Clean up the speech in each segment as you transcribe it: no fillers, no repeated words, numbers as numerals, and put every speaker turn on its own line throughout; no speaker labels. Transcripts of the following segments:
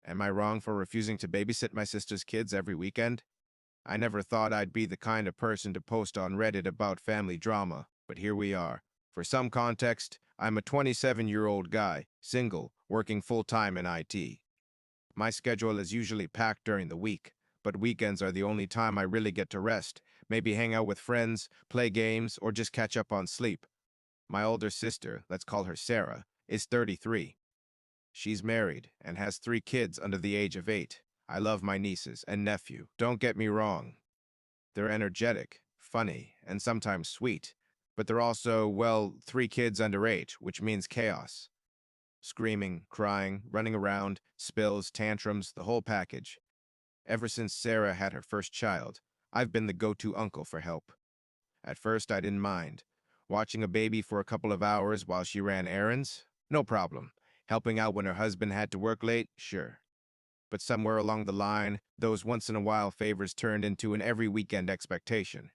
Am I wrong for refusing to babysit my sister's kids every weekend? I never thought I'd be the kind of person to post on Reddit about family drama, but here we are. For some context, I'm a 27-year-old guy, single, working full-time in IT. My schedule is usually packed during the week, but weekends are the only time I really get to rest, maybe hang out with friends, play games, or just catch up on sleep. My older sister, let's call her Sarah, is 33. She's married and has 3 kids under the age of 8. I love my nieces and nephew, don't get me wrong. They're energetic, funny, and sometimes sweet, but they're also, well, 3 kids under 8, which means chaos. Screaming, crying, running around, spills, tantrums, the whole package. Ever since Sarah had her first child, I've been the go-to uncle for help. At first, I didn't mind. Watching a baby for a couple of hours while she ran errands? No problem. Helping out when her husband had to work late? Sure. But somewhere along the line, those once-in-a-while favors turned into an every weekend expectation.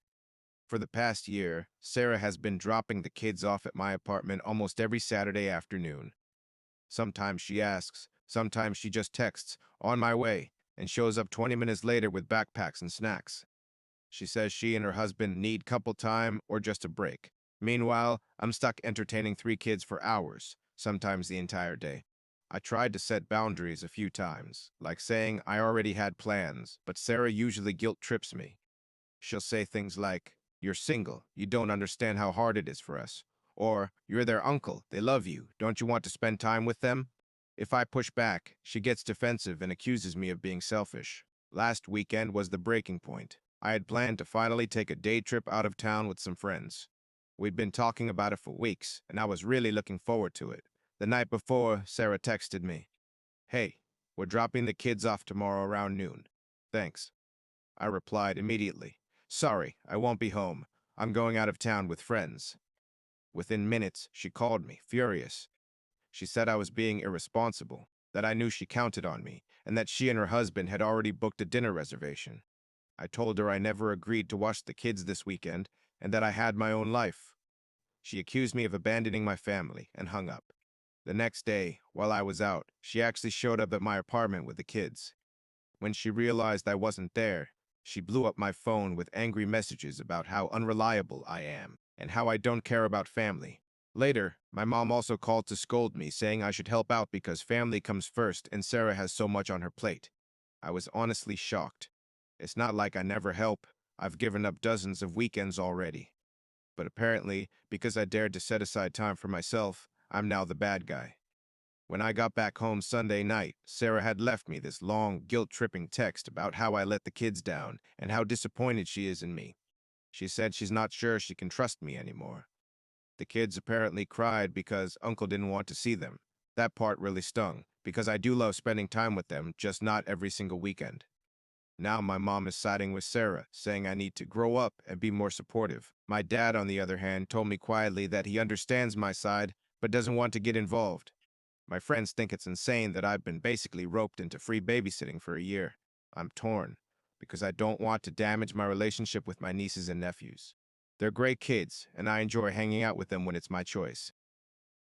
For the past year, Sarah has been dropping the kids off at my apartment almost every Saturday afternoon. Sometimes she asks, sometimes she just texts, "On my way," and shows up 20 minutes later with backpacks and snacks. She says she and her husband need couple time or just a break. Meanwhile, I'm stuck entertaining 3 kids for hours, sometimes the entire day. I tried to set boundaries a few times, like saying I already had plans, but Sarah usually guilt trips me. She'll say things like, "You're single, you don't understand how hard it is for us." Or, "You're their uncle, they love you, don't you want to spend time with them?" If I push back, she gets defensive and accuses me of being selfish. Last weekend was the breaking point. I had planned to finally take a day trip out of town with some friends. We'd been talking about it for weeks, and I was really looking forward to it. The night before, Sarah texted me, "Hey, we're dropping the kids off tomorrow around noon. Thanks." I replied immediately, "Sorry, I won't be home. I'm going out of town with friends." Within minutes, she called me, furious. She said I was being irresponsible, that I knew she counted on me, and that she and her husband had already booked a dinner reservation. I told her I never agreed to watch the kids this weekend, and that I had my own life. She accused me of abandoning my family and hung up. The next day, while I was out, she actually showed up at my apartment with the kids. When she realized I wasn't there, she blew up my phone with angry messages about how unreliable I am and how I don't care about family. Later, my mom also called to scold me, saying I should help out because family comes first and Sarah has so much on her plate. I was honestly shocked. It's not like I never help. I've given up dozens of weekends already. But apparently, because I dared to set aside time for myself, I'm now the bad guy. When I got back home Sunday night, Sarah had left me this long, guilt-tripping text about how I let the kids down and how disappointed she is in me. She said she's not sure she can trust me anymore. The kids apparently cried because Uncle didn't want to see them. That part really stung, because I do love spending time with them, just not every single weekend. Now my mom is siding with Sarah, saying I need to grow up and be more supportive. My dad, on the other hand, told me quietly that he understands my side, but doesn't want to get involved. My friends think it's insane that I've been basically roped into free babysitting for a year. I'm torn, because I don't want to damage my relationship with my nieces and nephews. They're great kids, and I enjoy hanging out with them when it's my choice.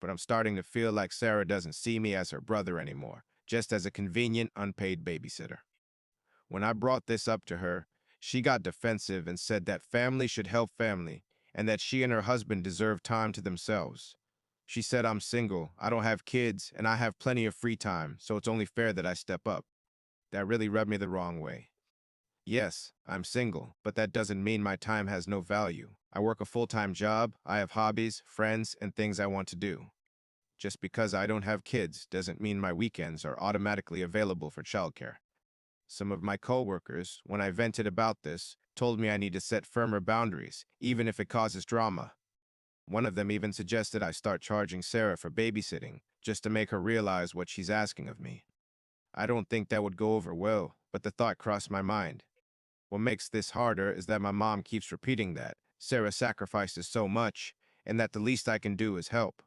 But I'm starting to feel like Sarah doesn't see me as her brother anymore, just as a convenient, unpaid babysitter. When I brought this up to her, she got defensive and said that family should help family, and that she and her husband deserve time to themselves. She said I'm single, I don't have kids, and I have plenty of free time, so it's only fair that I step up. That really rubbed me the wrong way. Yes, I'm single, but that doesn't mean my time has no value. I work a full-time job, I have hobbies, friends, and things I want to do. Just because I don't have kids doesn't mean my weekends are automatically available for childcare. Some of my coworkers, when I vented about this, told me I need to set firmer boundaries, even if it causes drama. One of them even suggested I start charging Sarah for babysitting, just to make her realize what she's asking of me. I don't think that would go over well, but the thought crossed my mind. What makes this harder is that my mom keeps repeating that Sarah sacrifices so much, and that the least I can do is help.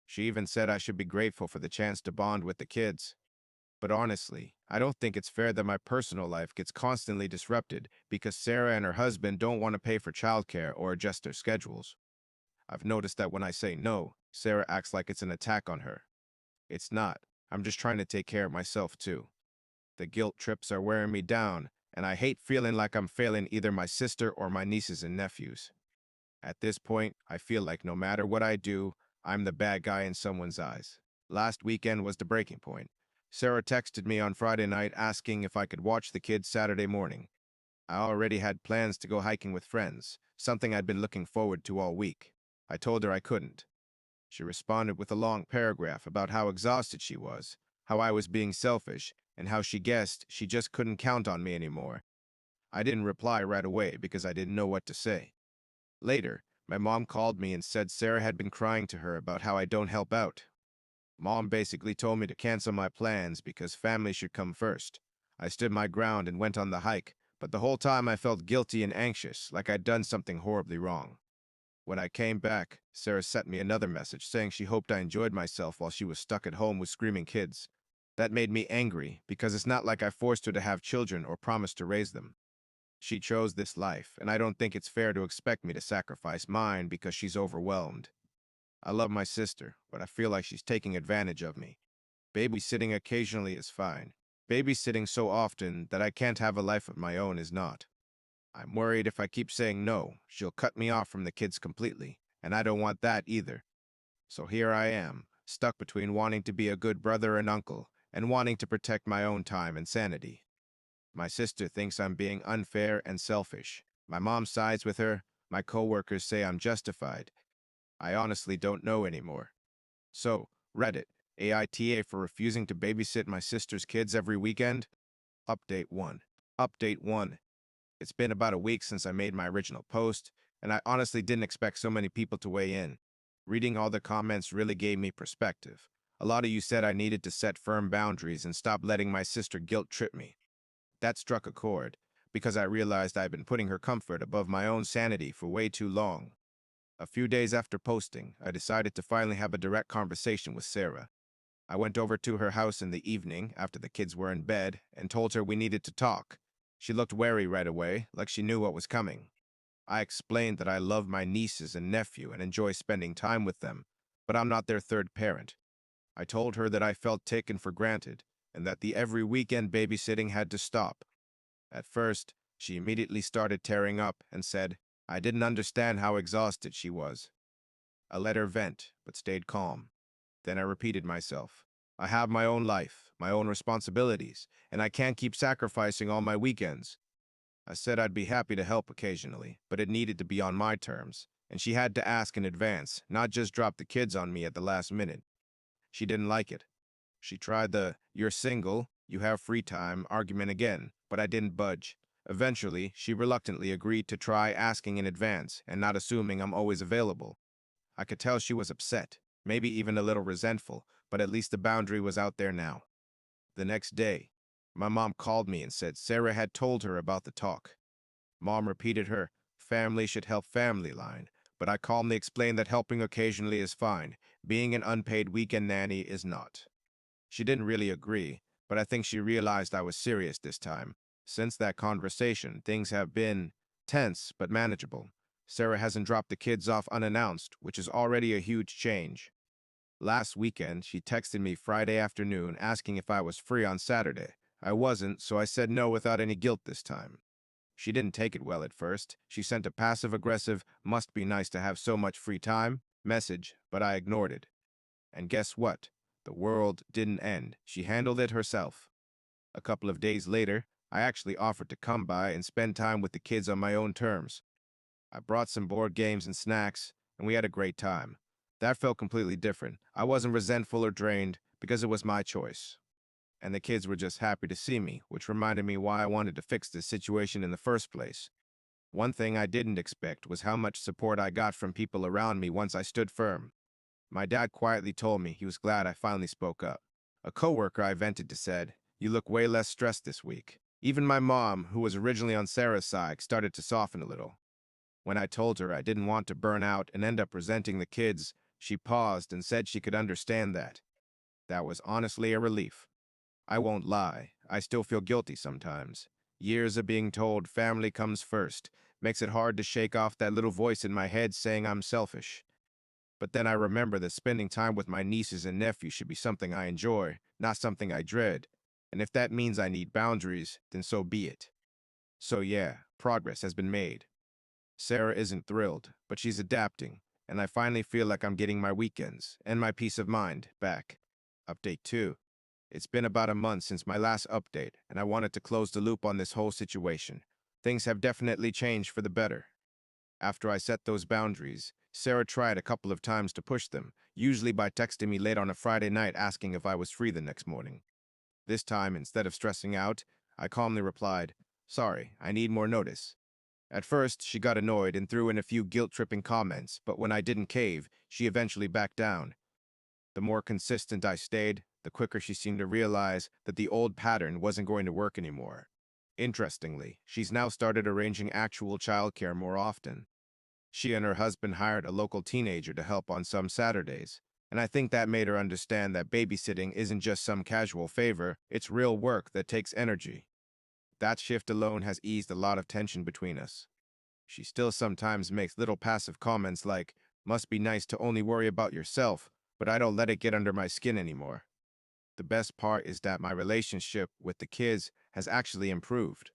She even said I should be grateful for the chance to bond with the kids. But honestly, I don't think it's fair that my personal life gets constantly disrupted because Sarah and her husband don't want to pay for childcare or adjust their schedules. I've noticed that when I say no, Sarah acts like it's an attack on her. It's not. I'm just trying to take care of myself too. The guilt trips are wearing me down, and I hate feeling like I'm failing either my sister or my nieces and nephews. At this point, I feel like no matter what I do, I'm the bad guy in someone's eyes. Last weekend was the breaking point. Sarah texted me on Friday night asking if I could watch the kids Saturday morning. I already had plans to go hiking with friends, something I'd been looking forward to all week. I told her I couldn't. She responded with a long paragraph about how exhausted she was, how I was being selfish, and how she guessed she just couldn't count on me anymore. I didn't reply right away because I didn't know what to say. Later, my mom called me and said Sarah had been crying to her about how I don't help out. Mom basically told me to cancel my plans because family should come first. I stood my ground and went on the hike, but the whole time I felt guilty and anxious, like I'd done something horribly wrong. When I came back, Sarah sent me another message saying she hoped I enjoyed myself while she was stuck at home with screaming kids. That made me angry because it's not like I forced her to have children or promised to raise them. She chose this life, and I don't think it's fair to expect me to sacrifice mine because she's overwhelmed. I love my sister, but I feel like she's taking advantage of me. Babysitting occasionally is fine. Babysitting so often that I can't have a life of my own is not. I'm worried if I keep saying no, she'll cut me off from the kids completely, and I don't want that either. So here I am, stuck between wanting to be a good brother and uncle and wanting to protect my own time and sanity. My sister thinks I'm being unfair and selfish. My mom sides with her. My coworkers say I'm justified. I honestly don't know anymore. So, Reddit, AITA for refusing to babysit my sister's kids every weekend? Update 1. Update 1. It's been about a week since I made my original post, and I honestly didn't expect so many people to weigh in. Reading all the comments really gave me perspective. A lot of you said I needed to set firm boundaries and stop letting my sister guilt trip me. That struck a chord, because I realized I'd been putting her comfort above my own sanity for way too long. A few days after posting, I decided to finally have a direct conversation with Sarah. I went over to her house in the evening, after the kids were in bed, and told her we needed to talk. She looked wary right away, like she knew what was coming. I explained that I love my nieces and nephew and enjoy spending time with them, but I'm not their third parent. I told her that I felt taken for granted, and that the every weekend babysitting had to stop. At first, she immediately started tearing up and said I didn't understand how exhausted she was. I let her vent, but stayed calm. Then I repeated myself. I have my own life, my own responsibilities, and I can't keep sacrificing all my weekends. I said I'd be happy to help occasionally, but it needed to be on my terms, and she had to ask in advance, not just drop the kids on me at the last minute. She didn't like it. She tried the "you're single, you have free time" argument again, but I didn't budge. Eventually, she reluctantly agreed to try asking in advance and not assuming I'm always available. I could tell she was upset, maybe even a little resentful, but at least the boundary was out there now. The next day, my mom called me and said Sarah had told her about the talk. Mom repeated her "family should help family" line, but I calmly explained that helping occasionally is fine. Being an unpaid weekend nanny is not. She didn't really agree, but I think she realized I was serious this time. Since that conversation, things have been tense but manageable. Sarah hasn't dropped the kids off unannounced, which is already a huge change. Last weekend, she texted me Friday afternoon asking if I was free on Saturday. I wasn't, so I said no without any guilt this time. She didn't take it well at first. She sent a passive-aggressive, "must be nice to have so much free time" message, but I ignored it. And guess what? The world didn't end. She handled it herself. A couple of days later, I actually offered to come by and spend time with the kids on my own terms. I brought some board games and snacks, and we had a great time. That felt completely different. I wasn't resentful or drained because it was my choice. And the kids were just happy to see me, which reminded me why I wanted to fix this situation in the first place. One thing I didn't expect was how much support I got from people around me once I stood firm. My dad quietly told me he was glad I finally spoke up. A coworker I vented to said, "You look way less stressed this week." Even my mom, who was originally on Sarah's side, started to soften a little. When I told her I didn't want to burn out and end up resenting the kids, she paused and said she could understand that. That was honestly a relief. I won't lie, I still feel guilty sometimes. Years of being told family comes first makes it hard to shake off that little voice in my head saying I'm selfish. But then I remember that spending time with my nieces and nephews should be something I enjoy, not something I dread. And if that means I need boundaries, then so be it. So yeah, progress has been made. Sarah isn't thrilled, but she's adapting, and I finally feel like I'm getting my weekends and my peace of mind back. Update 2. It's been about a month since my last update, and I wanted to close the loop on this whole situation. Things have definitely changed for the better. After I set those boundaries, Sarah tried a couple of times to push them, usually by texting me late on a Friday night asking if I was free the next morning. This time, instead of stressing out, I calmly replied, "Sorry, I need more notice." At first, she got annoyed and threw in a few guilt-tripping comments, but when I didn't cave, she eventually backed down. The more consistent I stayed, the quicker she seemed to realize that the old pattern wasn't going to work anymore. Interestingly, she's now started arranging actual childcare more often. She and her husband hired a local teenager to help on some Saturdays, and I think that made her understand that babysitting isn't just some casual favor, it's real work that takes energy. That shift alone has eased a lot of tension between us. She still sometimes makes little passive comments like, "Must be nice to only worry about yourself," but I don't let it get under my skin anymore. The best part is that my relationship with the kids has actually improved.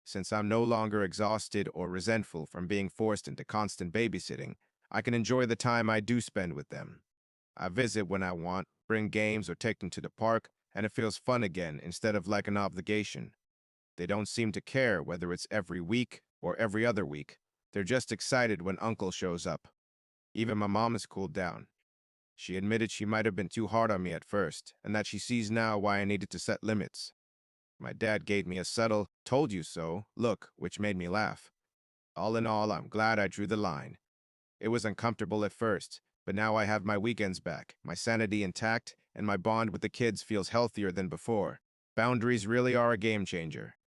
Since I'm no longer exhausted or resentful from being forced into constant babysitting, I can enjoy the time I do spend with them. I visit when I want, bring games, or take them to the park, and it feels fun again instead of like an obligation. They don't seem to care whether it's every week or every other week. They're just excited when Uncle shows up. Even my mom has cooled down. She admitted she might have been too hard on me at first, and that she sees now why I needed to set limits. My dad gave me a subtle, "told you so" look, which made me laugh. All in all, I'm glad I drew the line. It was uncomfortable at first, but now I have my weekends back, my sanity intact, and my bond with the kids feels healthier than before. Boundaries really are a game changer.